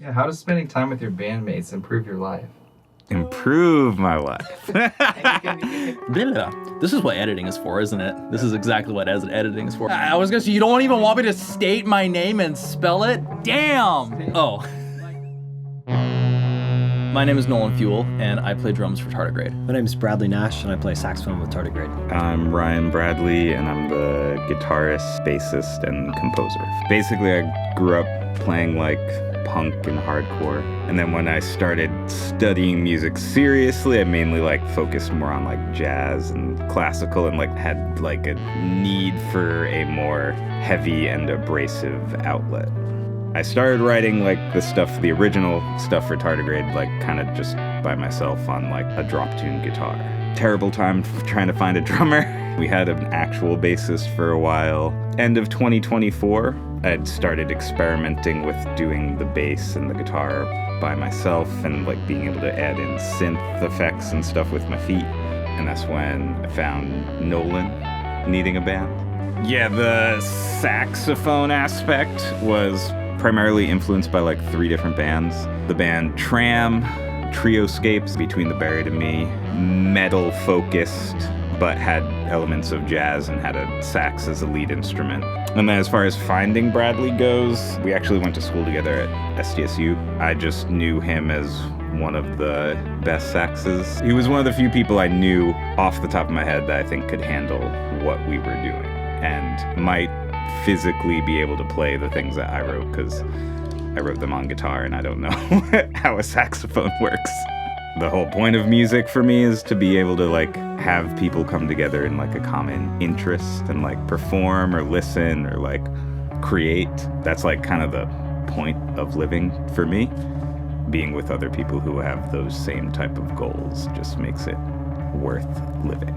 Yeah, how does spending time with your bandmates improve your life? Improve my life. This is what editing is for, isn't it? This is exactly what editing is for. I was gonna say, you don't even want me to state my name and spell it? Damn! Oh. My name is Nolan Fuel, and I play drums for Tardigrade. My name is Bradley Nash, and I play saxophone with Tardigrade. I'm Ryan Bradley, and I'm the guitarist, bassist, and composer. Basically, I grew up playing like punk and hardcore. And then when I started studying music seriously, I mainly like focused more on like jazz and classical and like had like a need for a more heavy and abrasive outlet. I started writing like the original stuff for Tardigrade, like kind of just by myself on like a drop tune guitar. Terrible time trying to find a drummer. We had an actual bassist for a while. End of 2024, I'd started experimenting with doing the bass and the guitar by myself and like being able to add in synth effects and stuff with my feet. And that's when I found Nolan needing a band. Yeah, the saxophone aspect was primarily influenced by like 3 different bands. The band Tram, Trioscapes, Between the Buried and Me, metal focused, but had elements of jazz and had a sax as a lead instrument. And then as far as finding Bradley goes, we actually went to school together at SDSU. I just knew him as one of the best saxes. He was one of the few people I knew off the top of my head that I think could handle what we were doing and might physically be able to play the things that I wrote, because I wrote them on guitar and I don't know how a saxophone works. The whole point of music for me is to be able to like have people come together in like a common interest and like perform or listen or like create. That's like kind of the point of living for me. Being with other people who have those same type of goals just makes it worth living.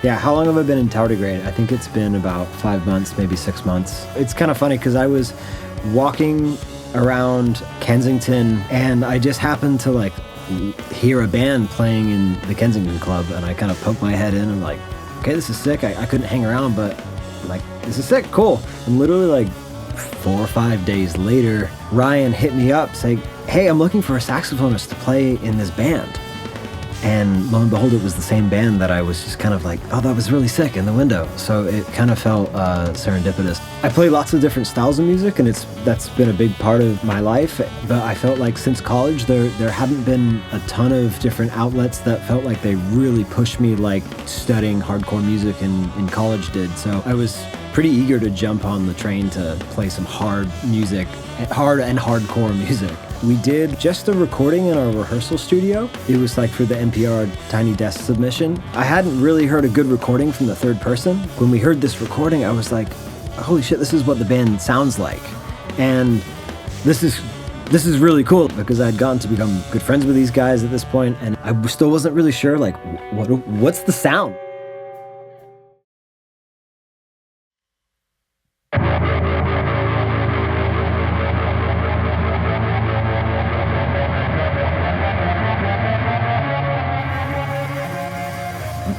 Yeah, how long have I been in Tardigrade? I think it's been about 5 months, maybe 6 months. It's kind of funny because I was walking around Kensington and I just happened to like hear a band playing in the Kensington Club, and I kind of poke my head in and like, okay, this is sick. I couldn't hang around, but like, this is sick, cool. And literally like 4 or 5 days later, Ryan hit me up saying, hey, I'm looking for a saxophonist to play in this band. And lo and behold, it was the same band that I was just kind of like, oh, that was really sick in the window. So it kind of felt serendipitous. I play lots of different styles of music, and that's been a big part of my life. But I felt like since college, there haven't been a ton of different outlets that felt like they really pushed me like studying hardcore music in college did. So I was pretty eager to jump on the train to play some hard music, hard and hardcore music. We did just a recording in our rehearsal studio. It was like for the NPR Tiny Desk submission. I hadn't really heard a good recording from the third person. When we heard this recording, I was like, holy shit, this is what the band sounds like. And this is really cool because I'd gotten to become good friends with these guys at this point, and I still wasn't really sure, like, what's the sound?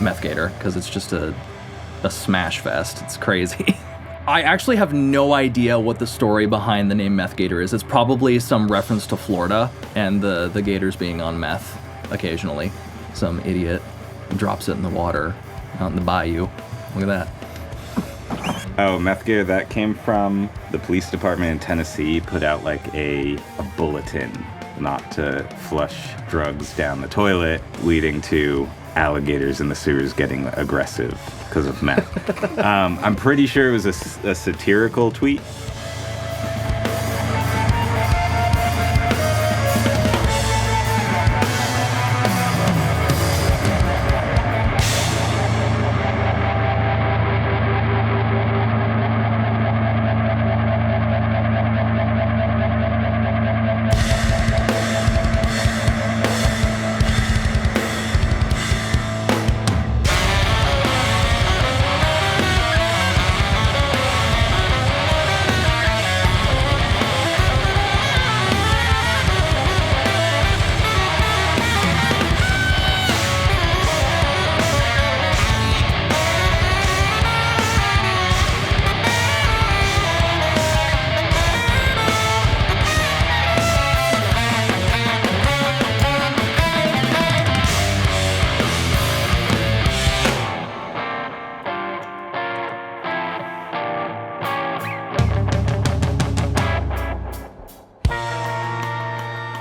Meth Gator, because it's just a smash fest. It's crazy. I actually have no idea what the story behind the name Meth Gator is. It's probably some reference to Florida and the gators being on meth occasionally. Some idiot drops it in the water out in the bayou. Look at that. Oh, Meth Gator, that came from the police department in Tennessee put out like a bulletin not to flush drugs down the toilet, leading to alligators in the sewers getting aggressive because of meth. I'm pretty sure it was a satirical tweet.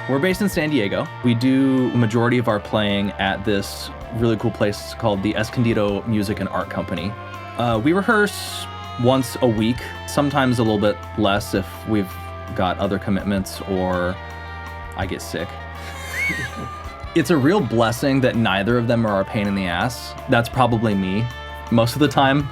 We're based in San Diego. We do a majority of our playing at this really cool place called the Escondido Music and Art Company. We rehearse once a week, sometimes a little bit less if we've got other commitments or I get sick. It's a real blessing that neither of them are a pain in the ass. That's probably me most of the time.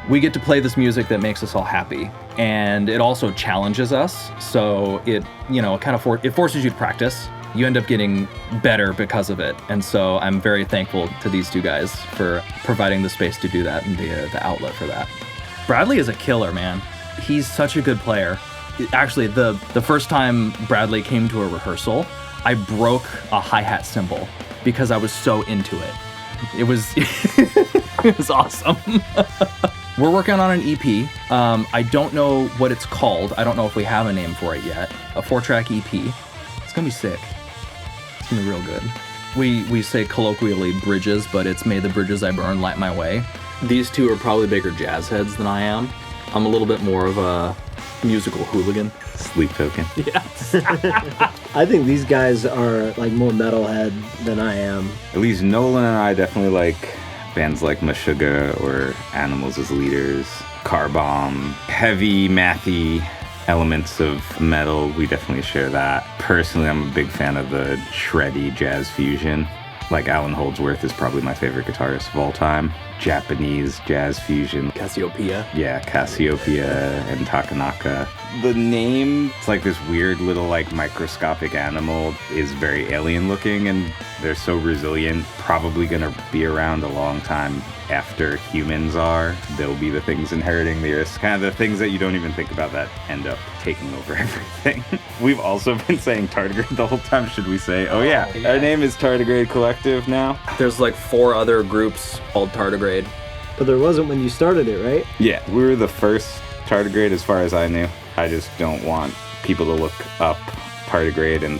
We get to play this music that makes us all happy, and it also challenges us. So it, kind of it forces you to practice. You end up getting better because of it. And so I'm very thankful to these two guys for providing the space to do that and the outlet for that. Bradley is a killer, man. He's such a good player. Actually, the first time Bradley came to a rehearsal, I broke a hi-hat cymbal because I was so into it. It was, it was awesome. We're working on an EP. I don't know what it's called. I don't know if we have a name for it yet. A 4-track EP. It's gonna be sick. It's gonna be real good. We say colloquially bridges, but it's May the Bridges I Burn Light My Way. These two are probably bigger jazz heads than I am. I'm a little bit more of a musical hooligan. Sleep token. Yeah. I think these guys are like more metalhead than I am. At least Nolan and I definitely like bands like Meshuggah or Animals as Leaders, Car Bomb, heavy, mathy elements of metal. We definitely share that. Personally, I'm a big fan of the shreddy jazz fusion. Like Alan Holdsworth is probably my favorite guitarist of all time. Japanese jazz fusion. Cassiopeia. Yeah, Cassiopeia and Takanaka. The name, it's like this weird little like microscopic animal, is very alien looking, and They're so resilient, probably gonna be around a long time after humans are. They'll be the things inheriting the earth, kind of the things that you don't even think about that end up taking over everything. We've also been saying Tardigrade the whole time. Should we say, oh yeah, our name is Tardigrade Collective now? There's like 4 other groups called Tardigrade. But there wasn't when you started it, right? Yeah, we were the first Tardigrade as far as I knew. I just don't want people to look up Tardigrade and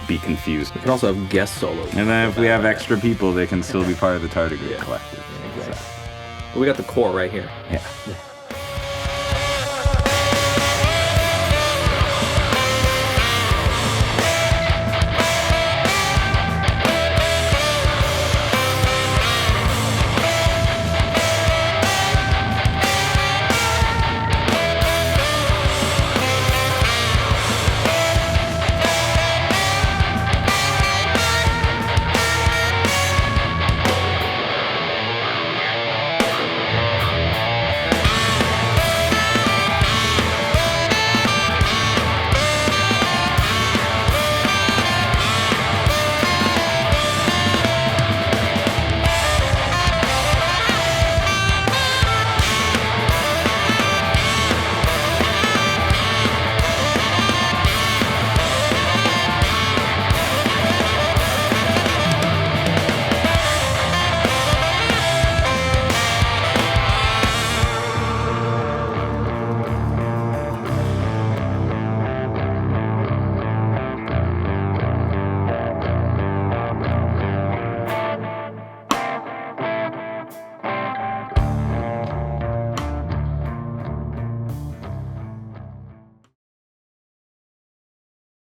be confused. We can also have guest solos. And then if we have extra people, they can still be part of the Tardigrade Collective. Exactly. We got the core right here. Yeah.